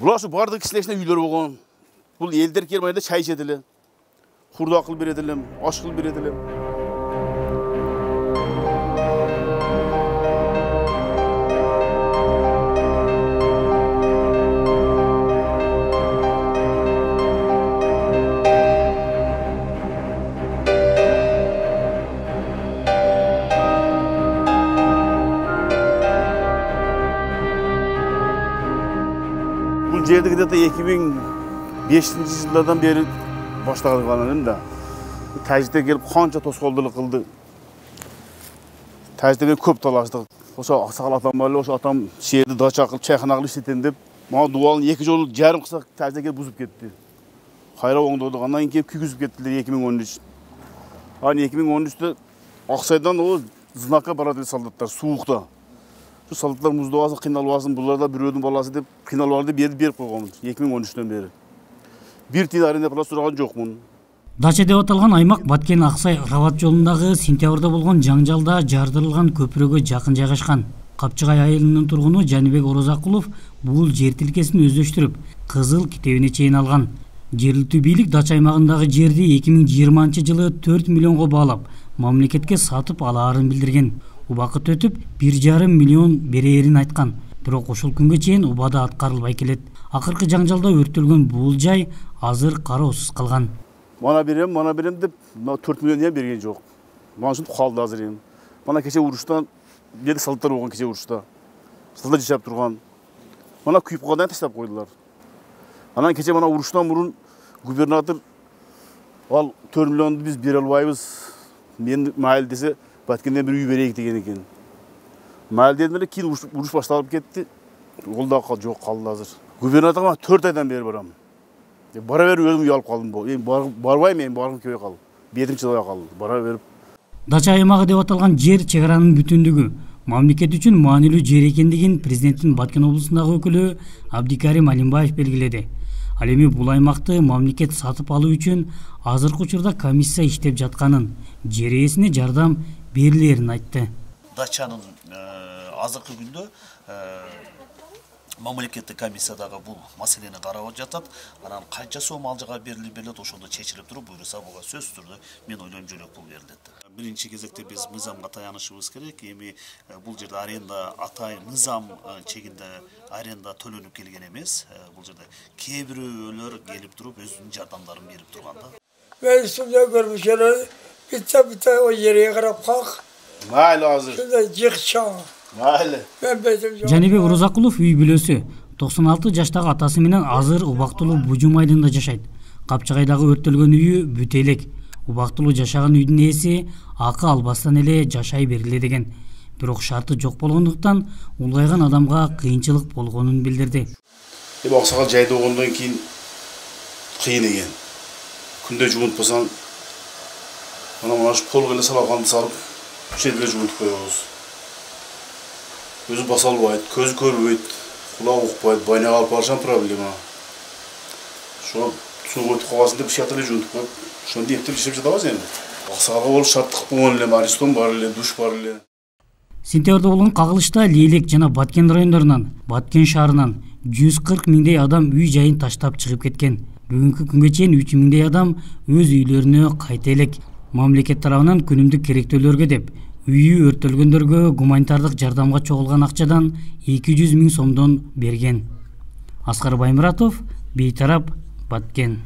Bular şu bardaki kişileşine üyler bolğan. Bul elder kelmayda çay içediler. Hurda kıl berediler, aş kıl berediler. Bu жерде где-то 2005 yıllardan beri başladıklarının da təcrübə gelip qancha toskaldılık kıldı. Təcrübə köp talaşdık. Oşa Aksakal atam var, oşa atam şehirde daça qılıp çayxanaqlı işletin dep, bana dualın 2 jol jarım qısa təcrübə gelip buzup ketdi. Hayra oңдодuk. Andan keyin kügüzüp kettiler 2013. Hani 2013'te Aksay'dan o znaka barады солдаттар суықта. Şu солдаттар muzdavası qıynalбасын, bunlar da bireудің balası dep qıynalбарды berip koyганбыз 2013'ten beri. Bir tane arenda pula сураган жокмун. Дача деп аталган аймак Баткен Аксай Рабат жолундагы сентябрда болгон жаңжалда жардырылган көпүрөгө жакын жайгашкан. Капчыгай айылынын тургуну Жаныбек Орозакулов бул жер тилкесин өздөштүрүп, кызыл китебине чейин алган. Жергиликтүү бийлик дача аймагындагы жерди 2020-жылы 4 миллионго баалап, мамлекетке сатып алаарын билдирген. Убакыт өтүп 1,5 миллион берээрин айткан. Бирок ошол күнгө чейин убада аткарылбай келет. Акыркы жаңжалда өрттөлгөн бул жай азыр кароосуз калган. Bana berem dep 4 milyon diye bergen жок. Bana şunu kaldı hazır edim. Bana keçe uruştan beri солдаттар болған keçe uruşta. Солдат жашап турган. Bana kuyup kaldan taşlap koydular. Anan keçe bana uruştan burun gubernatör al 4 milyondu biz bere albayбыз. Men mahal dese Batkenden bir uy bereyik деген eкен. Mahal dedim keyin uruş başlanıp ketdi. Ол да жок kaldı hazır. Gubernatörga 4 aydan beri baram. Bara verip özüm uyalып kaldım bu. Barbayım men bargım köye kaldım. Бетим чыдабай kaldım. Bara verip. Дача аймагы деп аталган жер чегаранын бүтүндүгү мамлекет үчүн маанилүү жер экендигин президенттин Баткен облусундагы өкүлү Абдикарим Алимбаев белгиледи. Ал эми бул аймакты мамлекет сатып алуу үчүн азыркы учурда комиссия иштеп жатканын, жер ээсине жардам берилерин айтты. Дачанын азыркы күндө мамлекеттик комиссиядагы бул маселени карап жатат. Анан канча сом алжыга берилип берилет, ошондо чечилип туруп, буйруса буга сөзсүз түрдө мен ойлойм жөлөк пул берилет. Биринчи кезекте биз мыйзамга таянышыбыз керек. Эми бул жерде аренда атайын мыйзам чегинде аренда төлөнүп келген эмес. Бул жерде кээ бирөөлөр келип туруп өзүнүн жардамдарын берип турган да. Мен üstümde görmüşler, bitti o yere karab kalk. Mahalle hazır. Şurada yıkça. Mahalle. Жаныбек Орозакулов үй бүлөсү 96 жаштагы атасы менен азыр убактылуу Бужум айдында жашайт. Капчыгайдагы өрттөлгөн үйү бүт элек. Убактылуу жашаган үйдүн ээси акы албастан эле жашай бергиле деген. Бирок шарты жок болгондуктан улгайган адамга кыйынчылык болгонун билдирди. Аксакал жайда болгондон кийин кыйын экен. Күндө жуунтпасаң mana şu kol gele salagandı sarıp şeyde жуунтуп коебуз. Өзү баса албайт, көзү көрбөйт, кулагы укпайт, байнага алып барышан проблема. Шо суу өтүп калбасын деп шатыр эле жуунтуп коюп, ошондо эптеп иштеп жатабыз эми. Аксакалга болуп шарттык болгон эле, аристон бар эле, душ бар эле. Сентябрда болгон кагылышта Лейлек жана Баткен райондорунан, Баткен шаарынан 140 миңдей адам үй жайын таштап чыгып кеткен. Бүгүнкү күнгө чейин 3 миңдей адам өз үйлөрүнө кайта элек. Мамлекет тарабынан күнүмдүк керектөөлөргө деп үйү өрттөлгөндөргө гуманитардык жардамга чогулган акчадан 200 миң сомдон берген. Аскар Баймуратов, Бейтарап, Баткен.